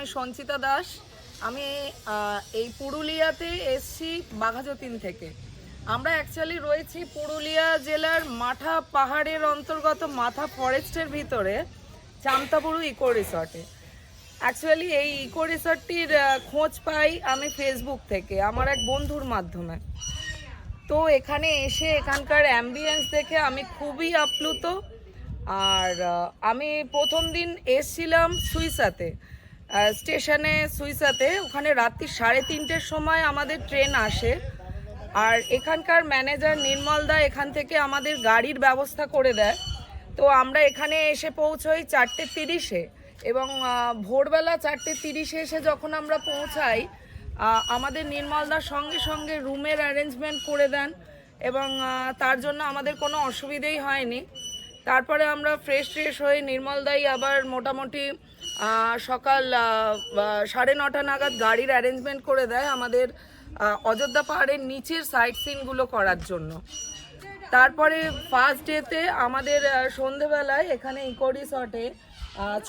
আমি সঞ্চিতা দাস। আমি এই পুরুলিয়াতে এসছি বাঘাযতীন থেকে। আমরা অ্যাকচুয়ালি রয়েছি পুরুলিয়া জেলার মাঠা পাহাড়ের অন্তর্গত মাথা ফরেস্টের ভিতরে চামতাপুরু ইকো রিসর্টে। অ্যাকচুয়ালি এই ইকো রিসর্টটির খোঁজ পাই আমি ফেসবুক থেকে আমার এক বন্ধুর মাধ্যমে। তো এখানে এসে এখানকার অ্যাম্বিয়েন্স দেখে আমি খুবই আপ্লুত। আর আমি প্রথম দিন এসছিলাম সুইসাতে, স্টেশনে সুইসাতে। ওখানে রাত্রি 3:30-র সময় আমাদের ট্রেন আসে। আর এখানকার ম্যানেজার নির্মল দা এখান থেকে আমাদের গাড়ির ব্যবস্থা করে দেয়। তো আমরা এখানে এসে পৌঁছই 4:30-এ এবং ভোরবেলা 4:30-এ এসে যখন আমরা পৌঁছাই আমাদের নির্মলদার সঙ্গে সঙ্গে রুমের অ্যারেঞ্জমেন্ট করে দেন এবং তার জন্য আমাদের কোনো অসুবিধেই হয়নি। তারপরে আমরা ফ্রেশ হয়ে নির্মলদাই আবার মোটামুটি সকাল 9:30 নাগাদ গাড়ির অ্যারেঞ্জমেন্ট করে দেয় আমাদের অযোধ্যা পাহাড়ের নিচের সাইট সিনগুলো করার জন্য। তারপরে ফার্স্ট ডেতে আমাদের সন্ধেবেলায় এখানে ইকো রিসর্টে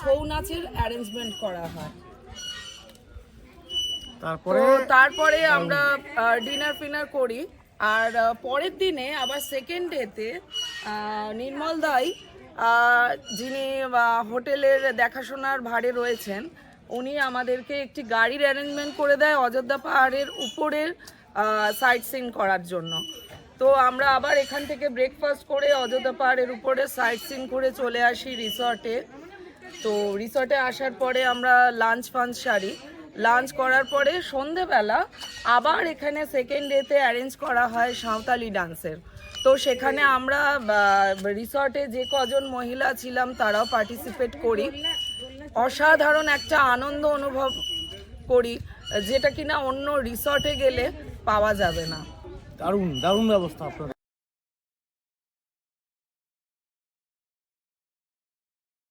ছৌ নাচের অ্যারেঞ্জমেন্ট করা হয়। তারপরে আমরা ডিনার ফিনার করি। আর পরের দিনে আবার সেকেন্ড ডেতে নির্মল দাই যিনি হোটেলের দেখাশোনার ভারে রয়েছেন উনি আমাদেরকে একটি গাড়ির অ্যারেঞ্জমেন্ট করে দেয় অযোধ্যা পাহাড়ের উপরের সাইট সিন করার জন্য। তো আমরা আবার এখান থেকে ব্রেকফাস্ট করে অযোধ্যা পাহাড়ের উপরে সাইট সিন করে চলে আসি রিসর্টে। তো রিসর্টে আসার পরে আমরা লাঞ্চ সারি। লাঞ্চ করার পরে সন্ধেবেলা আবার এখানে সেকেন্ড ডেতে অ্যারেঞ্জ করা হয় সাঁওতালি ডান্সের। তো সেখানে আমরা রিসর্টে যে কজন মহিলা ছিলাম তারাও পার্টিসিপেট করি। অসাধারণ একটা আনন্দ অনুভব করি যেটা কিনা অন্য রিসর্টে গেলে পাওয়া যাবে না। দারুণ দারুণ ব্যবস্থা আপনাদের।